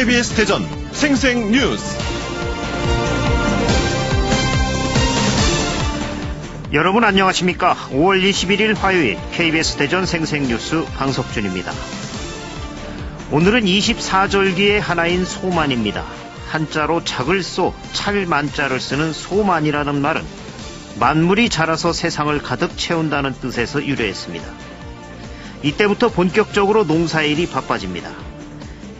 KBS 대전 생생뉴스. 여러분 안녕하십니까? 5월 21일 화요일 KBS 대전 생생뉴스 방석준입니다. 오늘은 24절기의 하나인 소만입니다. 한자로 작을 소, 찰만자를 쓰는 소만이라는 말은 만물이 자라서 세상을 가득 채운다는 뜻에서 유래했습니다. 이때부터 본격적으로 농사일이 바빠집니다.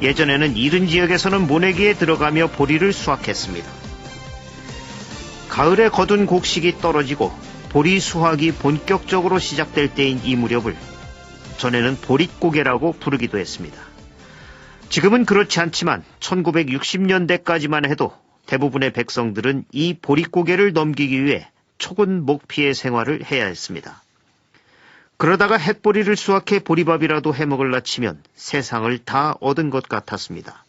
예전에는 이른 지역에서는 모내기에 들어가며 보리를 수확했습니다. 가을에 거둔 곡식이 떨어지고 보리 수확이 본격적으로 시작될 때인 이 무렵을 전에는 보릿고개라고 부르기도 했습니다. 지금은 그렇지 않지만 1960년대까지만 해도 대부분의 백성들은 이 보릿고개를 넘기기 위해 초근 목피의 생활을 해야 했습니다. 그러다가 햇보리를 수확해 보리밥이라도 해먹을라 치면 세상을 다 얻은 것 같았습니다.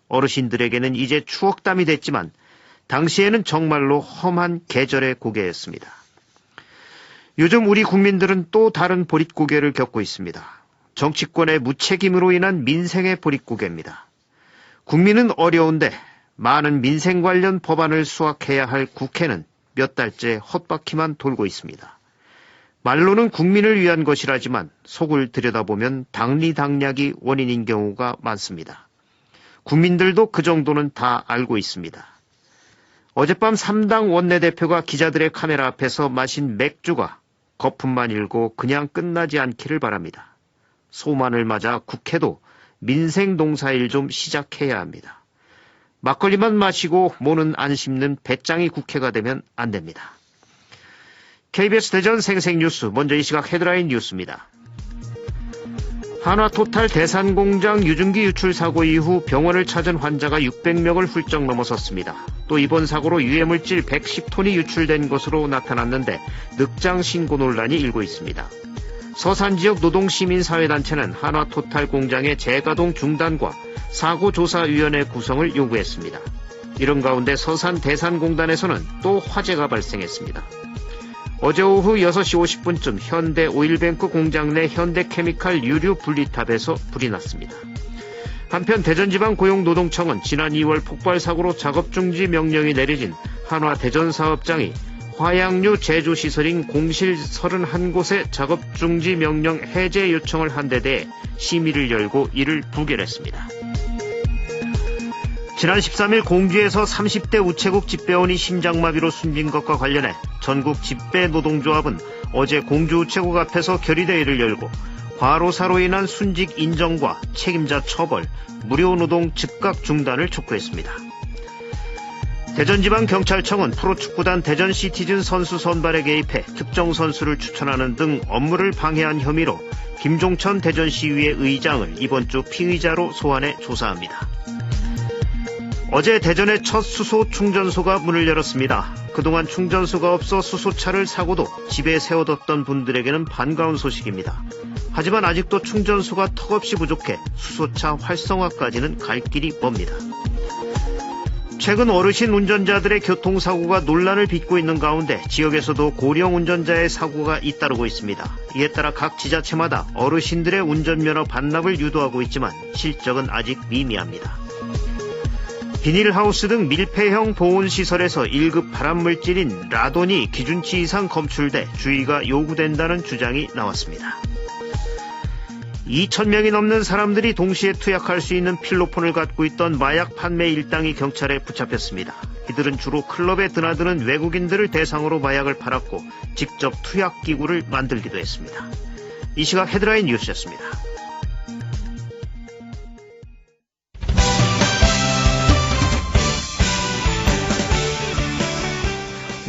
어르신들에게는 이제 추억담이 됐지만 당시에는 정말로 험한 계절의 고개였습니다. 요즘 우리 국민들은 또 다른 보릿고개를 겪고 있습니다. 정치권의 무책임으로 인한 민생의 보릿고개입니다. 국민은 어려운데 많은 민생 관련 법안을 수확해야 할 국회는 몇 달째 헛바퀴만 돌고 있습니다. 말로는 국민을 위한 것이라지만 속을 들여다보면 당리당략이 원인인 경우가 많습니다. 국민들도 그 정도는 다 알고 있습니다. 어젯밤 3당 원내대표가 기자들의 카메라 앞에서 마신 맥주가 거품만 일고 그냥 끝나지 않기를 바랍니다. 소만을 맞아 국회도 민생 농사일 좀 시작해야 합니다. 막걸리만 마시고 모는 안 씹는 배짱이 국회가 되면 안 됩니다. KBS 대전 생생뉴스, 먼저 이 시각 헤드라인 뉴스입니다. 한화토탈 대산공장 유증기 유출 사고 이후 병원을 찾은 환자가 600명을 훌쩍 넘어섰습니다. 또 이번 사고로 유해물질 110톤이 유출된 것으로 나타났는데 늑장 신고 논란이 일고 있습니다. 서산지역 노동시민사회단체는 한화토탈 공장의 재가동 중단과 사고조사위원회 구성을 요구했습니다. 이런 가운데 서산 대산공단에서는 또 화재가 발생했습니다. 어제 오후 6시 50분쯤 현대 오일뱅크 공장 내 현대케미칼 유류 분리탑에서 불이 났습니다. 한편 대전지방고용노동청은 지난 2월 폭발사고로 작업중지 명령이 내려진 한화 대전사업장이 화양류 제조시설인 공실 31곳에 작업중지 명령 해제 요청을 한 데 대해 심의를 열고 이를 부결했습니다. 지난 13일 공주에서 30대 우체국 집배원이 심장마비로 숨진 것과 관련해 전국 집배노동조합은 어제 공주 우체국 앞에서 결의대회를 열고 과로사로 인한 순직 인정과 책임자 처벌, 무료노동 즉각 중단을 촉구했습니다. 대전지방경찰청은 프로축구단 대전시티즌 선수 선발에 개입해 특정 선수를 추천하는 등 업무를 방해한 혐의로 김종천 대전시의회 의장을 이번 주 피의자로 소환해 조사합니다. 어제 대전의 첫 수소 충전소가 문을 열었습니다. 그동안 충전소가 없어 수소차를 사고도 집에 세워뒀던 분들에게는 반가운 소식입니다. 하지만 아직도 충전소가 턱없이 부족해 수소차 활성화까지는 갈 길이 멉니다. 최근 어르신 운전자들의 교통사고가 논란을 빚고 있는 가운데 지역에서도 고령 운전자의 사고가 잇따르고 있습니다. 이에 따라 각 지자체마다 어르신들의 운전면허 반납을 유도하고 있지만 실적은 아직 미미합니다. 비닐하우스 등 밀폐형 보온시설에서 1급 발암물질인 라돈이 기준치 이상 검출돼 주의가 요구된다는 주장이 나왔습니다. 2,000명이 넘는 사람들이 동시에 투약할 수 있는 필로폰을 갖고 있던 마약 판매 일당이 경찰에 붙잡혔습니다. 이들은 주로 클럽에 드나드는 외국인들을 대상으로 마약을 팔았고 직접 투약기구를 만들기도 했습니다. 이 시각 헤드라인 뉴스였습니다.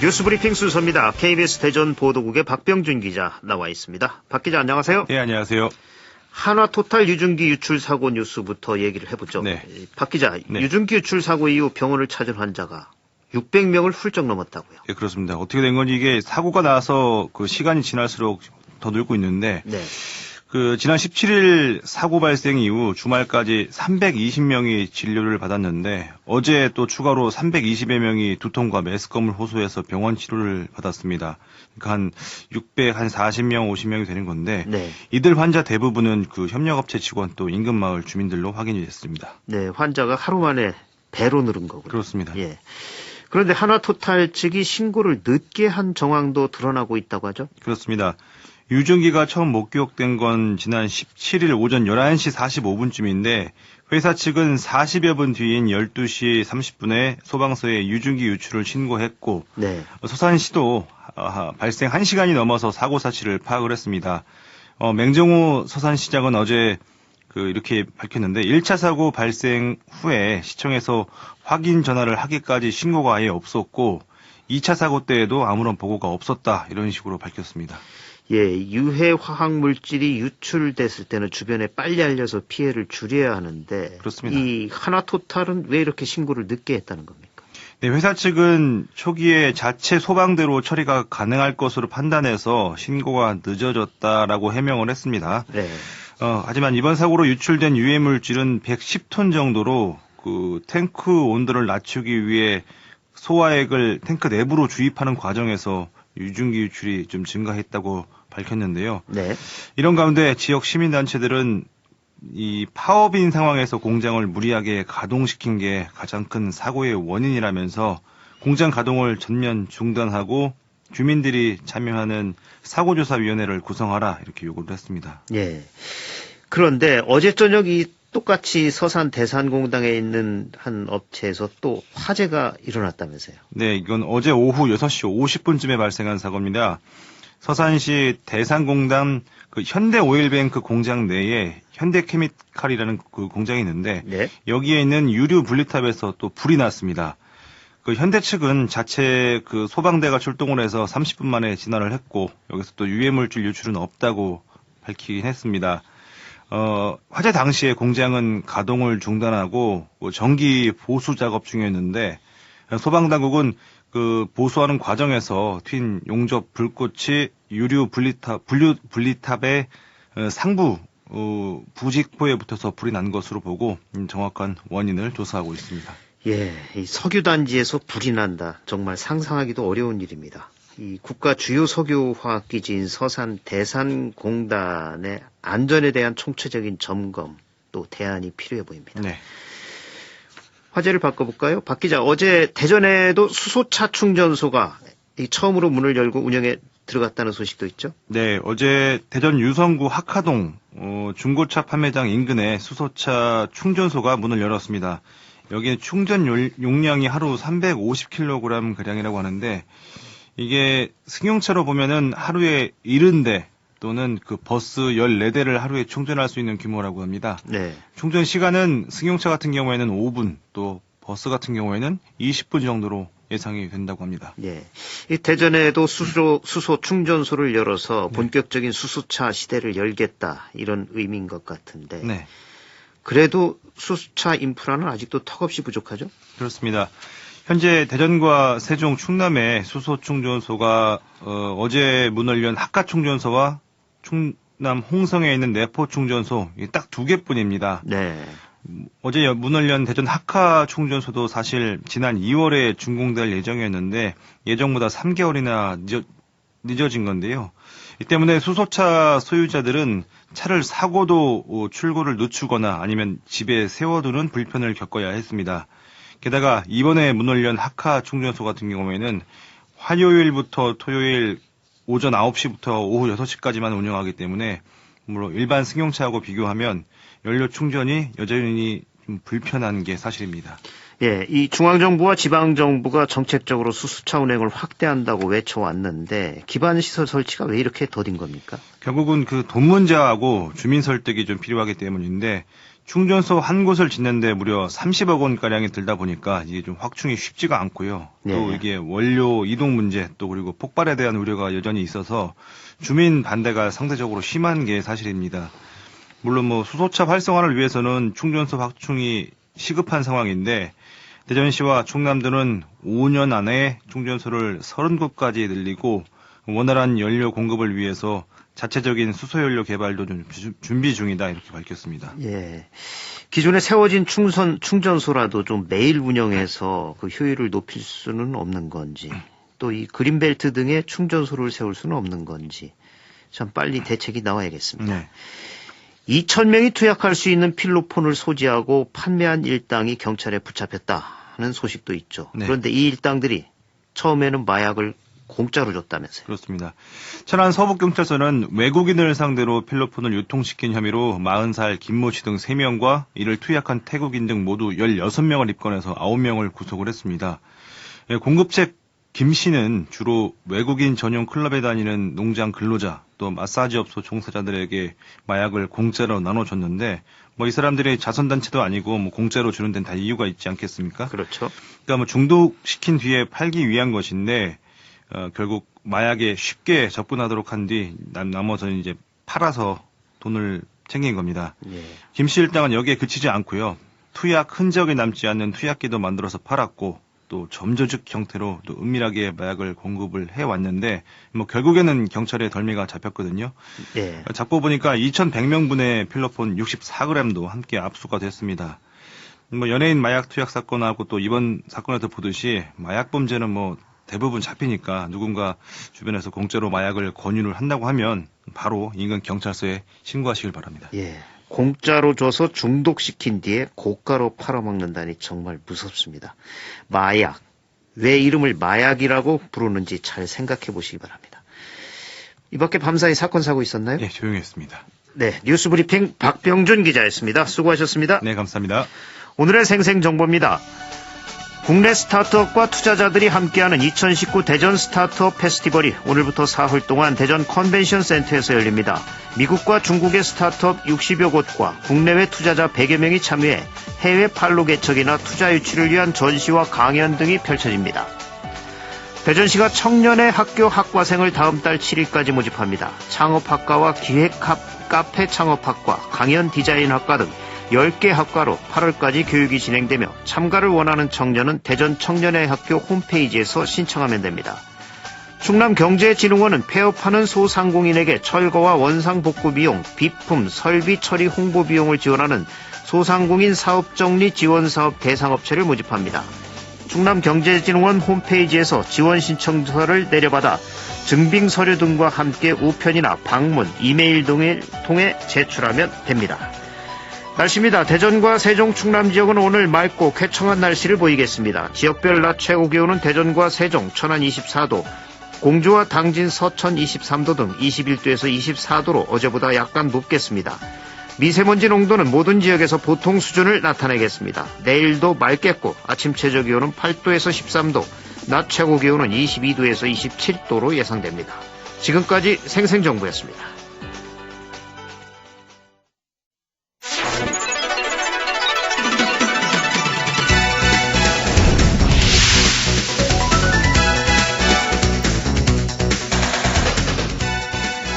뉴스브리핑 순서입니다. KBS 대전 보도국의 박병준 기자 나와 있습니다. 박 기자 안녕하세요. 네, 안녕하세요. 한화토탈 유증기 유출 사고 뉴스부터 얘기를 해보죠. 네. 박 기자, 네. 유증기 유출 사고 이후 병원을 찾은 환자가 600명을 훌쩍 넘었다고요. 네, 그렇습니다. 어떻게 된 건지 이게 사고가 나서 그 시간이 지날수록 더 늘고 있는데 네. 지난 17일 사고 발생 이후 주말까지 320명이 진료를 받았는데 어제 또 추가로 320여 명이 두통과 메스꺼움을 호소해서 병원 치료를 받았습니다. 그러니까 한 40명, 50명이 되는 건데 네. 이들 환자 대부분은 그 협력업체 직원 또 인근 마을 주민들로 확인이 됐습니다. 네, 환자가 하루 만에 배로 늘은 거군요. 그렇습니다. 예. 그런데 하나토탈 측이 신고를 늦게 한 정황도 드러나고 있다고 하죠? 그렇습니다. 유증기가 처음 목격된 건 지난 17일 오전 11시 45분쯤인데 회사 측은 40여 분 뒤인 12시 30분에 소방서에 유증기 유출을 신고했고 네. 서산시도 발생 1시간이 넘어서 사고 사실을 파악을 했습니다. 맹정호 서산시장은 어제 이렇게 밝혔는데 1차 사고 발생 후에 시청에서 확인 전화를 하기까지 신고가 아예 없었고 2차 사고 때에도 아무런 보고가 없었다 이런 식으로 밝혔습니다. 예, 유해 화학 물질이 유출됐을 때는 주변에 빨리 알려서 피해를 줄여야 하는데 그렇습니다. 이 하나토탈은 왜 이렇게 신고를 늦게 했다는 겁니까? 네, 회사 측은 초기에 자체 소방대로 처리가 가능할 것으로 판단해서 신고가 늦어졌다라고 해명을 했습니다. 네. 하지만 이번 사고로 유출된 유해 물질은 110톤 정도로 탱크 온도를 낮추기 위해 소화액을 탱크 내부로 주입하는 과정에서 유증기 유출이 좀 증가했다고 밝혔는데요. 네. 이런 가운데 지역 시민단체들은 이 파업인 상황에서 공장을 무리하게 가동시킨 게 가장 큰 사고의 원인이라면서 공장 가동을 전면 중단하고 주민들이 참여하는 사고조사위원회를 구성하라 이렇게 요구를 했습니다. 예. 그런데 어제 저녁 똑같이 서산 대산공당에 있는 한 업체에서 또 화재가 일어났다면서요? 네, 이건 어제 오후 6시 50분쯤에 발생한 사고입니다. 서산시 대산공단 현대오일뱅크 공장 내에 현대케미칼이라는 공장이 있는데 네. 여기에 있는 유류 분리탑에서 또 불이 났습니다. 현대 측은 자체 소방대가 출동을 해서 30분 만에 진화를 했고 여기서 또 유해물질 유출은 없다고 밝히긴 했습니다. 화재 당시에 공장은 가동을 중단하고 정기 보수 작업 중이었는데 소방당국은 보수하는 과정에서 튄 용접 불꽃이 유류 분리탑의 상부 부직포에 붙어서 불이 난 것으로 보고 정확한 원인을 조사하고 있습니다. 예, 이 석유단지에서 불이 난다. 정말 상상하기도 어려운 일입니다. 이 국가 주요 석유화학기지인 서산 대산공단의 안전에 대한 총체적인 점검 또 대안이 필요해 보입니다. 네. 화제를 바꿔볼까요? 박 기자, 어제 대전에도 수소차 충전소가 처음으로 문을 열고 운영에 들어갔다는 소식도 있죠? 네, 어제 대전 유성구 학하동 중고차 판매장 인근에 수소차 충전소가 문을 열었습니다. 여기는 충전 용량이 하루 350kg 가량이라고 하는데 이게 승용차로 보면은 하루에 70대 또는 버스 14대를 하루에 충전할 수 있는 규모라고 합니다. 네. 충전 시간은 승용차 같은 경우에는 5분, 또 버스 같은 경우에는 20분 정도로 예상이 된다고 합니다. 예. 이 대전에도 수소 충전소를 열어서 본격적인 수소차 시대를 열겠다 이런 의미인 것 같은데. 네. 그래도 수소차 인프라는 아직도 턱없이 부족하죠? 그렇습니다. 현재 대전과 세종, 충남의 수소 충전소가 어제 문을 연 학가충전소와 충남 홍성에 있는 내포 충전소 딱 2개뿐입니다. 네. 어제 문을 연 대전 학가충전소도 사실 지난 2월에 준공될 예정이었는데 예정보다 3개월이나 늦어진 건데요. 이 때문에 수소차 소유자들은 차를 사고도 출고를 늦추거나 아니면 집에 세워두는 불편을 겪어야 했습니다. 게다가 이번에 문을 연 학하 충전소 같은 경우에는 화요일부터 토요일 오전 9시부터 오후 6시까지만 운영하기 때문에 물론 일반 승용차하고 비교하면 연료 충전이 여전히 좀 불편한 게 사실입니다. 예, 이 중앙정부와 지방정부가 정책적으로 수소차 운행을 확대한다고 외쳐왔는데 기반시설 설치가 왜 이렇게 더딘 겁니까? 결국은 돈 문제하고 주민 설득이 좀 필요하기 때문인데 충전소 한 곳을 짓는데 무려 30억 원가량이 들다 보니까 이게 좀 확충이 쉽지가 않고요. 또 이게 원료 이동 문제 또 그리고 폭발에 대한 우려가 여전히 있어서 주민 반대가 상대적으로 심한 게 사실입니다. 물론 수소차 활성화를 위해서는 충전소 확충이 시급한 상황인데 대전시와 충남도는 5년 안에 충전소를 30곳까지 늘리고 원활한 연료 공급을 위해서 자체적인 수소연료 개발도 좀 준비 중이다 이렇게 밝혔습니다. 예. 기존에 세워진 충전소라도 좀 매일 운영해서 그 효율을 높일 수는 없는 건지, 또 이 그린벨트 등의 충전소를 세울 수는 없는 건지, 참 빨리 대책이 나와야겠습니다. 네. 2,000명이 투약할 수 있는 필로폰을 소지하고 판매한 일당이 경찰에 붙잡혔다는 소식도 있죠. 네. 그런데 이 일당들이 처음에는 마약을 공짜로 줬다면서요. 그렇습니다. 천안 서북경찰서는 외국인을 상대로 필로폰을 유통시킨 혐의로 40살 김모 씨 등 3명과 이를 투약한 태국인 등 모두 16명을 입건해서 9명을 구속을 했습니다. 공급책 김 씨는 주로 외국인 전용 클럽에 다니는 농장 근로자 또 마사지업소 종사자들에게 마약을 공짜로 나눠줬는데 이 사람들이 자선단체도 아니고 공짜로 주는 데는 다 이유가 있지 않겠습니까? 그렇죠. 그러니까 중독시킨 뒤에 팔기 위한 것인데 결국 마약에 쉽게 접근하도록 한 뒤 나머지는 이제 팔아서 돈을 챙긴 겁니다. 예. 김 씨 일당은 여기에 그치지 않고요. 투약 흔적이 남지 않는 투약기도 만들어서 팔았고 또 점조직 형태로 또 은밀하게 마약을 공급을 해왔는데 결국에는 경찰에 덜미가 잡혔거든요. 예. 잡고 보니까 2,100명분의 필로폰 64g도 함께 압수가 됐습니다. 연예인 마약 투약 사건하고 또 이번 사건에서 보듯이 마약 범죄는 대부분 잡히니까 누군가 주변에서 공짜로 마약을 권유를 한다고 하면 바로 인근 경찰서에 신고하시길 바랍니다. 예. 공짜로 줘서 중독시킨 뒤에 고가로 팔아먹는다니 정말 무섭습니다. 마약. 왜 이름을 마약이라고 부르는지 잘 생각해 보시기 바랍니다. 이 밖에 밤사이 사건 사고 있었나요? 예, 조용했습니다. 네, 뉴스 브리핑 박병준 기자였습니다. 수고하셨습니다. 네, 감사합니다. 오늘의 생생정보입니다. 국내 스타트업과 투자자들이 함께하는 2019 대전 스타트업 페스티벌이 오늘부터 사흘 동안 대전 컨벤션 센터에서 열립니다. 미국과 중국의 스타트업 60여 곳과 국내외 투자자 100여 명이 참여해 해외 판로 개척이나 투자 유치를 위한 전시와 강연 등이 펼쳐집니다. 대전시가 청년의 학교 학과생을 다음 달 7일까지 모집합니다. 창업학과와 기획 카페 창업학과, 강연 디자인학과 등 10개 학과로 8월까지 교육이 진행되며 참가를 원하는 청년은 대전 청년의 학교 홈페이지에서 신청하면 됩니다. 충남경제진흥원은 폐업하는 소상공인에게 철거와 원상복구 비용, 비품, 설비 처리 홍보 비용을 지원하는 소상공인 사업정리 지원사업 대상업체를 모집합니다. 충남경제진흥원 홈페이지에서 지원 신청서를 내려받아 증빙 서류 등과 함께 우편이나 방문, 이메일 등을 통해 제출하면 됩니다. 날씨입니다. 대전과 세종, 충남 지역은 오늘 맑고 쾌청한 날씨를 보이겠습니다. 지역별 낮 최고 기온은 대전과 세종, 천안 24도, 공주와 당진, 서천 23도 등 21도에서 24도로 어제보다 약간 높겠습니다. 미세먼지 농도는 모든 지역에서 보통 수준을 나타내겠습니다. 내일도 맑겠고 아침 최저 기온은 8도에서 13도, 낮 최고 기온은 22도에서 27도로 예상됩니다. 지금까지 생생정보였습니다.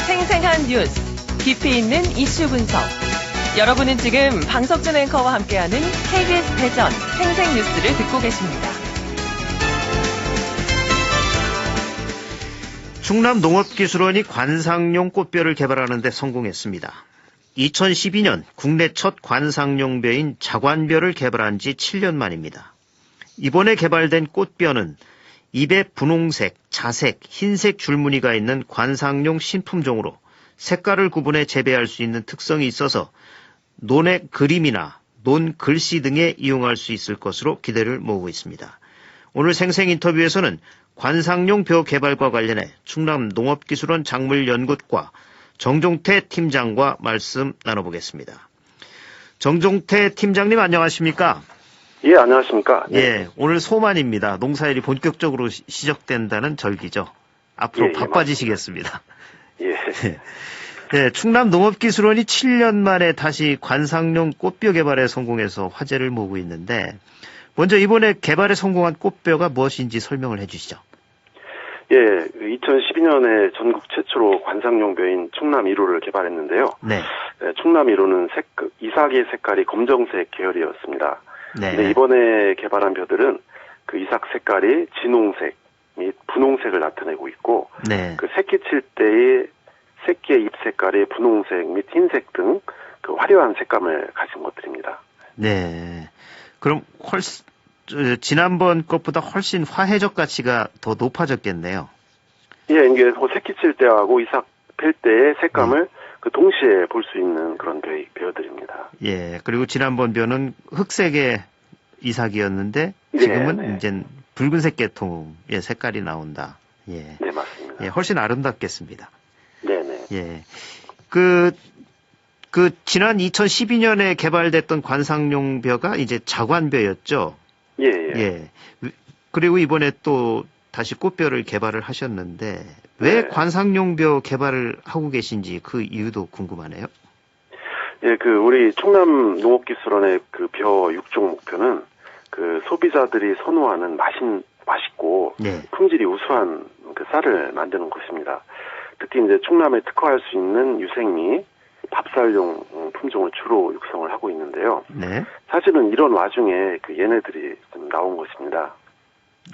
생생한 뉴스, 깊이 있는 이슈 분석. 여러분은 지금 방석준 앵커와 함께하는 KBS 대전 생생뉴스를 듣고 계십니다. 충남농업기술원이 관상용 꽃뼈를 개발하는 데 성공했습니다. 2012년 국내 첫 관상용뼈인 자관뼈를 개발한 지 7년 만입니다. 이번에 개발된 꽃뼈는 입에 분홍색, 자색, 흰색 줄무늬가 있는 관상용 신품종으로 색깔을 구분해 재배할 수 있는 특성이 있어서 논의 그림이나 논 글씨 등에 이용할 수 있을 것으로 기대를 모으고 있습니다. 오늘 생생 인터뷰에서는 관상용 뼈 개발과 관련해 충남농업기술원 작물연구과 정종태 팀장과 말씀 나눠보겠습니다. 정종태 팀장님 안녕하십니까? 예, 안녕하십니까? 네. 예, 오늘 소만입니다. 농사일이 본격적으로 시작된다는 절기죠. 앞으로 바빠지시겠습니다. 예. 네, 충남농업기술원이 7년 만에 다시 관상용 꽃뼈 개발에 성공해서 화제를 모으고 있는데 먼저 이번에 개발에 성공한 꽃뼈가 무엇인지 설명을 해주시죠. 예, 2012년에 전국 최초로 관상용 뼈인 충남 1호를 개발했는데요. 네. 충남 1호는 이삭의 색깔이 검정색 계열이었습니다. 네. 근데 이번에 개발한 뼈들은 그 이삭 색깔이 진홍색 및 분홍색을 나타내고 있고, 네. 그 새끼 칠 때의 새끼의 잎 색깔이 분홍색 및 흰색 등 그 화려한 색감을 가진 것들입니다. 네. 그럼 지난번 것보다 훨씬 화해적 가치가 더 높아졌겠네요. 예, 이게 새끼 칠 때하고 이삭 팰 때의 색감을 그 동시에 볼 수 있는 그런 벼들입니다. 예. 그리고 지난번 벼는 흑색의 이삭이었는데 지금은 이제 붉은색 계통의 색깔이 나온다. 예. 네, 맞습니다. 예, 훨씬 아름답겠습니다. 네네. 예. 지난 2012년에 개발됐던 관상용 벼가 이제 자관벼였죠. 예, 예. 예. 그리고 이번에 또 다시 꽃벼를 개발을 하셨는데 왜 네. 관상용 벼 개발을 하고 계신지 그 이유도 궁금하네요. 예, 우리 충남 농업기술원의 그 벼 6종 목표는 그 소비자들이 선호하는 맛있고 네. 품질이 우수한 그 쌀을 만드는 것입니다. 특히 이제 충남에 특화할 수 있는 유생미, 밥쌀용 품종을 주로 육성을 하고 있는데요. 네. 사실은 이런 와중에 그 얘네들이 좀 나온 것입니다.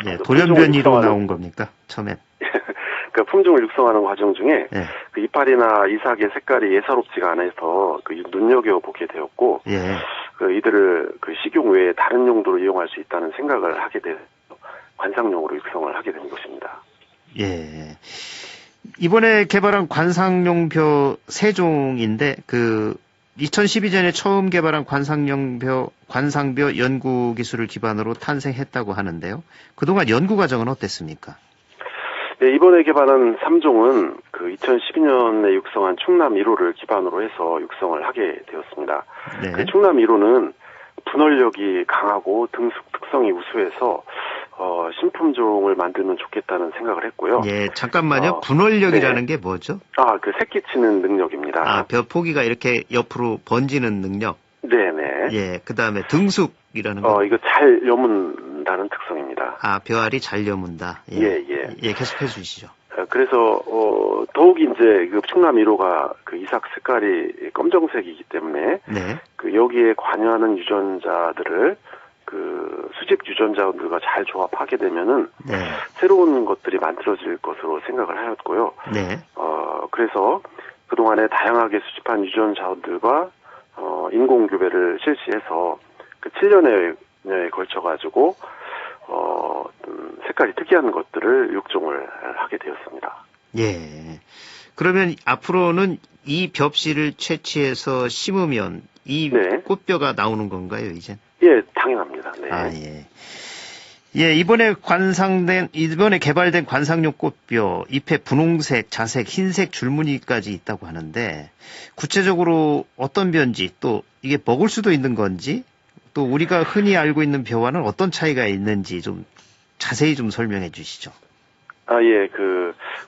예, 돌연변이로 나온 겁니까? 처음엔. 그 품종을 육성하는 과정 중에 예. 그 이파리나 이삭의 색깔이 예사롭지가 않아서 그 눈여겨보게 되었고, 예. 그 이들을 그 식용 외에 다른 용도로 이용할 수 있다는 생각을 하게 돼서 관상용으로 육성을 하게 된 것입니다. 예. 이번에 개발한 관상용 벼 3종인데 2012년에 처음 개발한 관상벼 연구 기술을 기반으로 탄생했다고 하는데요. 그동안 연구 과정은 어땠습니까? 네, 이번에 개발한 3종은 그 2012년에 육성한 충남 1호를 기반으로 해서 육성을 하게 되었습니다. 네. 그 충남 1호는 분원력이 강하고 등숙 특성이 우수해서 신품종을 만들면 좋겠다는 생각을 했고요. 예, 잠깐만요. 분원력이라는 게 뭐죠? 그 새끼치는 능력입니다. 벼 포기가 이렇게 옆으로 번지는 능력. 네네. 예, 그 다음에 등숙이라는 거. 이거 잘 여문다는 특성입니다. 벼알이 잘 여문다. 예. 예, 계속해 주시죠. 그래서 더욱이 이제 그 충남 1호가 그 이삭 색깔이 검정색이기 때문에 네. 그 여기에 관여하는 유전자들을 그 수집 유전자들과 잘 조합하게 되면은 네. 새로운 것들이 만들어질 것으로 생각을 하였고요. 네. 그래서 그동안에 다양하게 수집한 유전자들과 인공 교배를 실시해서 그 7년에 걸쳐 가지고 색깔이 특이한 것들을 육종을 하게 되었습니다. 예. 그러면 앞으로는 이 벽씨를 채취해서 심으면 이 네. 꽃벼가 나오는 건가요, 이제? 예, 당연합니다. 네. 예. 예, 이번에 개발된 관상용 꽃벼, 잎에 분홍색, 자색, 흰색 줄무늬까지 있다고 하는데, 구체적으로 어떤 벼인지, 또 이게 먹을 수도 있는 건지, 또 우리가 흔히 알고 있는 벼와는 어떤 차이가 있는지 좀 자세히 좀 설명해 주시죠. 예,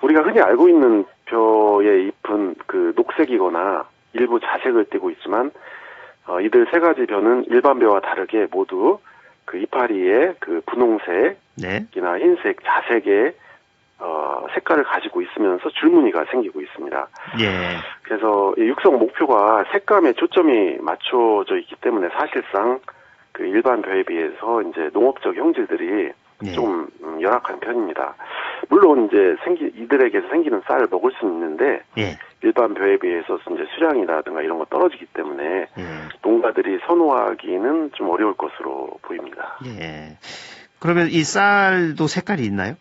우리가 흔히 알고 있는 벼의 잎은 녹색이거나 일부 자색을 띠고 있지만, 이들 세 가지 벼는 일반 벼와 다르게 모두 그 이파리의 그 분홍색이나 네. 흰색, 자색의 색깔을 가지고 있으면서 줄무늬가 생기고 있습니다. 예. 그래서 이 육성 목표가 색감에 초점이 맞춰져 있기 때문에 사실상 그 일반 벼에 비해서 이제 농업적 형질들이 예. 좀 열악한 편입니다. 물론 이제 이들에게서 생기는 쌀을 먹을 수는 있는데 예. 일반 벼에 비해서 이제 수량이라든가 이런 거 떨어지기 때문에 예. 농가들이 선호하기는 좀 어려울 것으로 보입니다. 예. 그러면 이 쌀도 색깔이 있나요?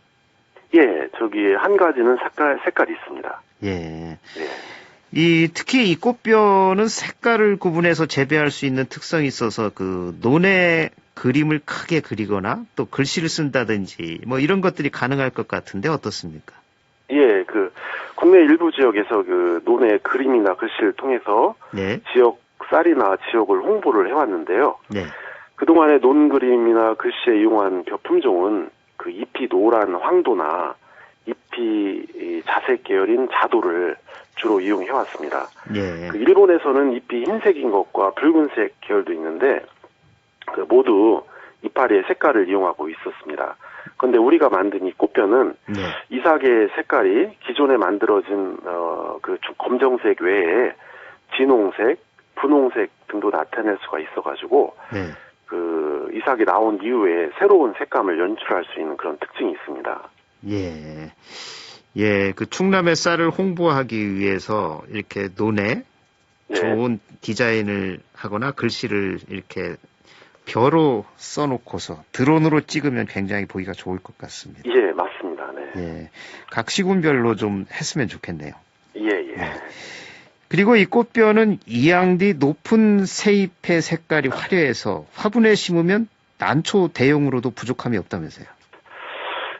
예, 저기 한 가지는 색깔이 있습니다. 예. 예. 특히 이 꽃벼는 색깔을 구분해서 재배할 수 있는 특성이 있어서 논에 그림을 크게 그리거나 또 글씨를 쓴다든지 뭐 이런 것들이 가능할 것 같은데 어떻습니까? 예, 국내 일부 지역에서 논의 그림이나 글씨를 통해서 네. 지역 쌀이나 지역을 홍보를 해왔는데요. 네. 그동안의 논 그림이나 글씨에 이용한 벼 품종은 잎이 노란 황도나 잎이 자색 계열인 자도를 주로 이용해왔습니다. 예. 일본에서는 잎이 흰색인 것과 붉은색 계열도 있는데 모두 이파리의 색깔을 이용하고 있었습니다. 그런데 우리가 만든 이 꽃벼는 네. 이삭의 색깔이 기존에 만들어진 검정색 외에 진홍색, 분홍색 등도 나타낼 수가 있어가지고 네. 이삭이 나온 이후에 새로운 색감을 연출할 수 있는 그런 특징이 있습니다. 예. 예, 그 충남의 쌀을 홍보하기 위해서 이렇게 논에 네. 좋은 디자인을 하거나 글씨를 이렇게 벼로 써놓고서 드론으로 찍으면 굉장히 보기가 좋을 것 같습니다. 예, 맞습니다. 네. 예, 각 시군별로 좀 했으면 좋겠네요. 예, 예. 그리고 이 꽃뼈는 이양뒤 높은 새잎의 색깔이 화려해서 화분에 심으면 난초 대용으로도 부족함이 없다면서요.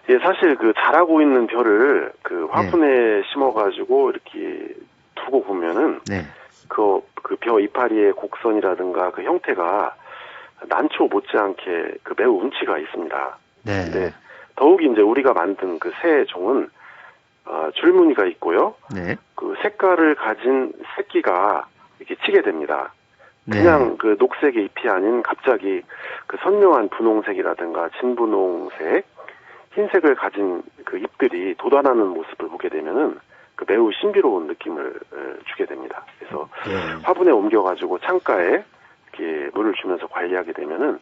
예, 사실 그 자라고 있는 벼를 그 화분에 심어가지고 이렇게 두고 보면은 네. 그 벼 이파리의 곡선이라든가 그 형태가 난초 못지않게 그 매우 운치가 있습니다. 네. 네. 더욱이 이제 우리가 만든 그 새 종은 줄무늬가 있고요. 네. 그 색깔을 가진 새끼가 이렇게 치게 됩니다. 네. 그냥 그 녹색의 잎이 아닌 갑자기 그 선명한 분홍색이라든가 진분홍색, 흰색을 가진 그 잎들이 돋아나는 모습을 보게 되면은 그 매우 신비로운 느낌을 주게 됩니다. 그래서 네. 화분에 옮겨가지고 창가에 이렇게 물을 주면서 관리하게 되면은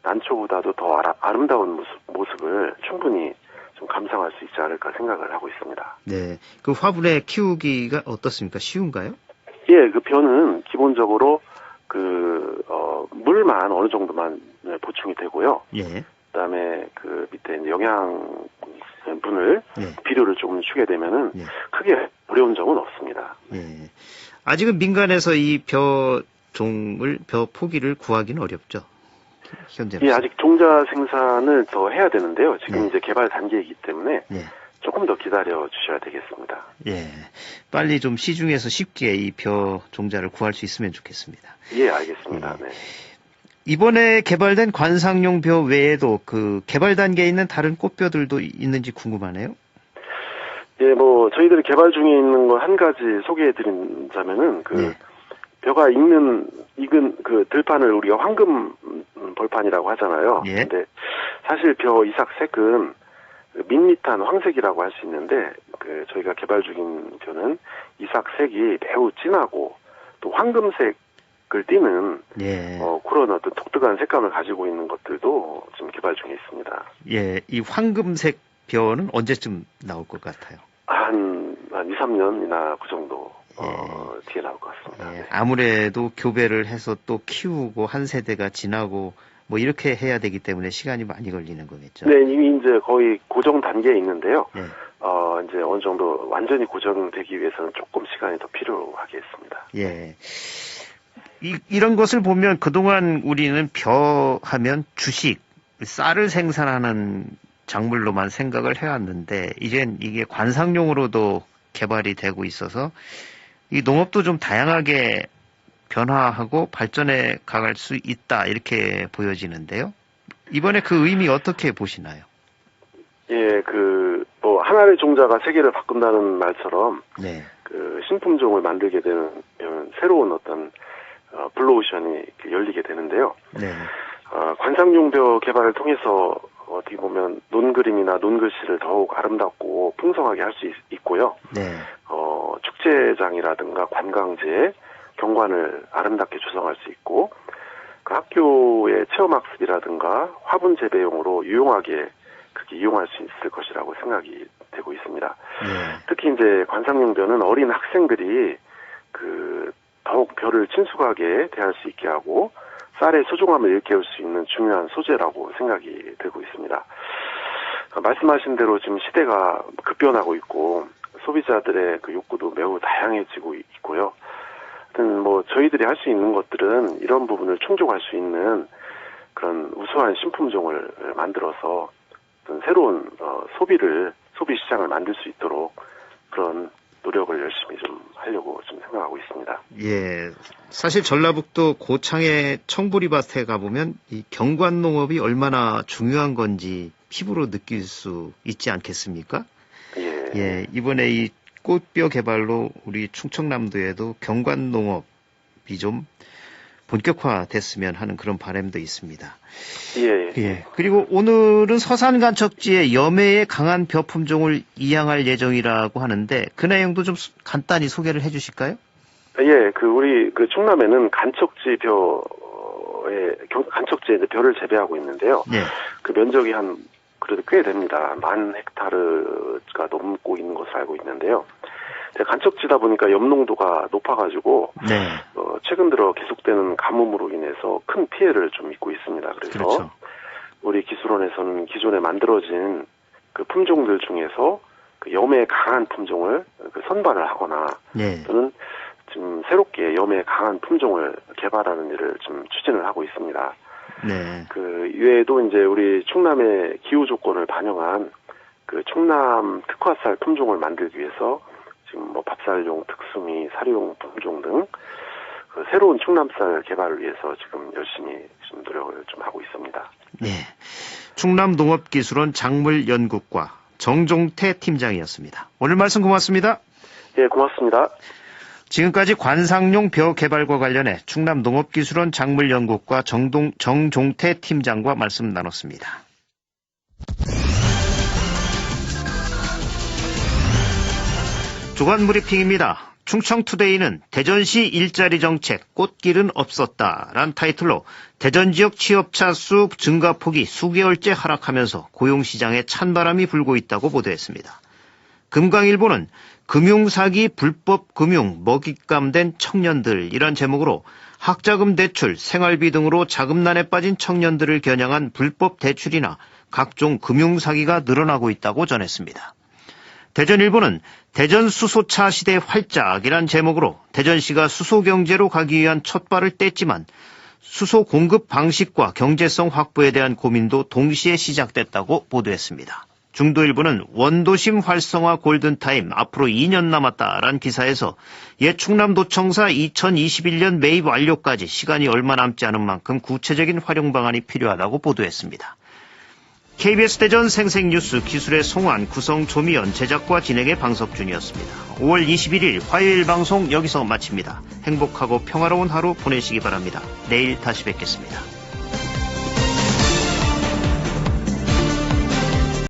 난초보다도 더 아름다운 모습을 충분히 좀 감상할 수 있지 않을까 생각을 하고 있습니다. 네. 그 화분에 키우기가 어떻습니까? 쉬운가요? 예, 그 벼는 기본적으로 물만 어느 정도만 보충이 되고요. 예. 그다음에 그 밑에 이제 영양분을 예. 비료를 조금 주게 되면은 예. 크게 어려운 점은 없습니다. 예. 아직은 민간에서 이 벼 포기를 구하기는 어렵죠. 현재는. 예, 아직 종자 생산을 더 해야 되는데요. 지금 예. 이제 개발 단계이기 때문에 예. 조금 더 기다려 주셔야 되겠습니다. 예. 빨리 좀 시중에서 쉽게 이 벼 종자를 구할 수 있으면 좋겠습니다. 예, 알겠습니다. 예. 네. 이번에 개발된 관상용 벼 외에도 그 개발 단계에 있는 다른 꽃벼들도 있는지 궁금하네요. 예, 뭐 저희들이 개발 중에 있는 거 한 가지 소개해 드린다면은 그 예. 벼가 익은 그 들판을 우리가 황금 벌판이라고 하잖아요. 예. 근데 사실 벼 이삭색은 밋밋한 황색이라고 할 수 있는데 그 저희가 개발 중인 벼는 이삭색이 매우 진하고 또 황금색을 띠는 예. 그런 어떤 독특한 색감을 가지고 있는 것들도 지금 개발 중에 있습니다. 예. 이 황금색 벼는 언제쯤 나올 것 같아요? 한 2, 3년이나 그 정도 예. 뒤에 나올 것 같습니다. 예. 네. 아무래도 교배를 해서 또 키우고 한 세대가 지나고 뭐 이렇게 해야 되기 때문에 시간이 많이 걸리는 거겠죠. 네, 이미 이제 거의 고정 단계에 있는데요. 예. 이제 어느 정도 완전히 고정되기 위해서는 조금 시간이 더 필요하겠습니다. 예. 이런 것을 보면 그동안 우리는 벼 하면 주식, 쌀을 생산하는 작물로만 생각을 해왔는데 이젠 이게 관상용으로도 개발이 되고 있어서 이 농업도 좀 다양하게 변화하고 발전해 가갈 수 있다 이렇게 보여지는데요. 이번에 그 의미 어떻게 보시나요? 예, 뭐 하나의 종자가 세계를 바꾼다는 말처럼 네. 그 신품종을 만들게 되면 새로운 어떤 블루오션이 열리게 되는데요. 네. 관상용 벼 개발을 통해서 어떻게 보면 논그림이나 논글씨를 더욱 아름답고 풍성하게 할 수 있고요. 네. 축제장이라든가 관광지에 경관을 아름답게 조성할 수 있고, 그 학교의 체험학습이라든가 화분 재배용으로 유용하게 그렇게 이용할 수 있을 것이라고 생각이 되고 있습니다. 네. 특히 이제 관상용 벼는 어린 학생들이 더욱 벼를 친숙하게 대할 수 있게 하고 쌀의 소중함을 일깨울 수 있는 중요한 소재라고 생각이 되고 있습니다. 말씀하신 대로 지금 시대가 급변하고 있고 소비자들의 그 욕구도 매우 다양해지고 있고요. 하여튼 뭐 저희들이 할 수 있는 것들은 이런 부분을 충족할 수 있는 그런 우수한 신품종을 만들어서 어떤 새로운 소비 시장을 만들 수 있도록 그런 노력을 열심히 좀 하려고 좀 생각하고 있습니다. 예. 사실 전라북도 고창의 청보리밭에 가보면 이 경관농업이 얼마나 중요한 건지 피부로 느낄 수 있지 않겠습니까? 예. 예. 이번에 이 꽃벼 개발로 우리 충청남도에도 경관농업이 좀 본격화됐으면 하는 그런 바람도 있습니다. 예. 예. 그리고 오늘은 서산간척지에 염해의 강한 벼 품종을 이양할 예정이라고 하는데 그 내용도 좀 간단히 소개를 해 주실까요? 예, 우리 충남에는 간척지에 이제 벼를 재배하고 있는데요. 네. 그 면적이 한 그래도 꽤 됩니다. 10,000헥타르가 넘고 있는 것을 알고 있는데요. 간척지다 보니까 염농도가 높아가지고 네. 최근 들어 계속되는 가뭄으로 인해서 큰 피해를 좀 입고 있습니다. 그래서 그렇죠. 우리 기술원에서는 기존에 만들어진 그 품종들 중에서 그 염에 강한 품종을 그 선발을 하거나 네. 또는 지금 새롭게 염에 강한 품종을 개발하는 일을 좀 추진을 하고 있습니다. 네. 그 이외에도 이제 우리 충남의 기후 조건을 반영한 그 충남 특화쌀 품종을 만들기 위해서 지금 뭐 밥살용, 특수미, 사료용 품종 등 그 새로운 충남쌀 개발을 위해서 지금 열심히 지금 노력을 좀 하고 있습니다. 네. 충남농업기술원 작물연구과 정종태 팀장이었습니다. 오늘 말씀 고맙습니다. 예, 고맙습니다. 지금까지 관상용 벼 개발과 관련해 충남농업기술원 작물연구과 정종태 팀장과 말씀 나눴습니다. 주간 브리핑입니다. 충청투데이는 대전시 일자리 정책 꽃길은 없었다란 타이틀로 대전 지역 취업자 수 증가폭이 수개월째 하락하면서 고용시장에 찬바람이 불고 있다고 보도했습니다. 금강일보는 금융사기 불법 금융 먹잇감된 청년들이란 제목으로 학자금 대출, 생활비 등으로 자금난에 빠진 청년들을 겨냥한 불법 대출이나 각종 금융사기가 늘어나고 있다고 전했습니다. 대전일보는 대전 수소차 시대 활짝이란 제목으로 대전시가 수소경제로 가기 위한 첫발을 뗐지만 수소 공급 방식과 경제성 확보에 대한 고민도 동시에 시작됐다고 보도했습니다. 중도일보는 원도심 활성화 골든타임 앞으로 2년 남았다란 기사에서 옛 충남도청사 2021년 매입 완료까지 시간이 얼마 남지 않은 만큼 구체적인 활용 방안이 필요하다고 보도했습니다. KBS 대전 생생뉴스 기술의 송환, 구성 조미연, 제작과 진행의 방석준이었습니다. 5월 21일 화요일 방송 여기서 마칩니다. 행복하고 평화로운 하루 보내시기 바랍니다. 내일 다시 뵙겠습니다.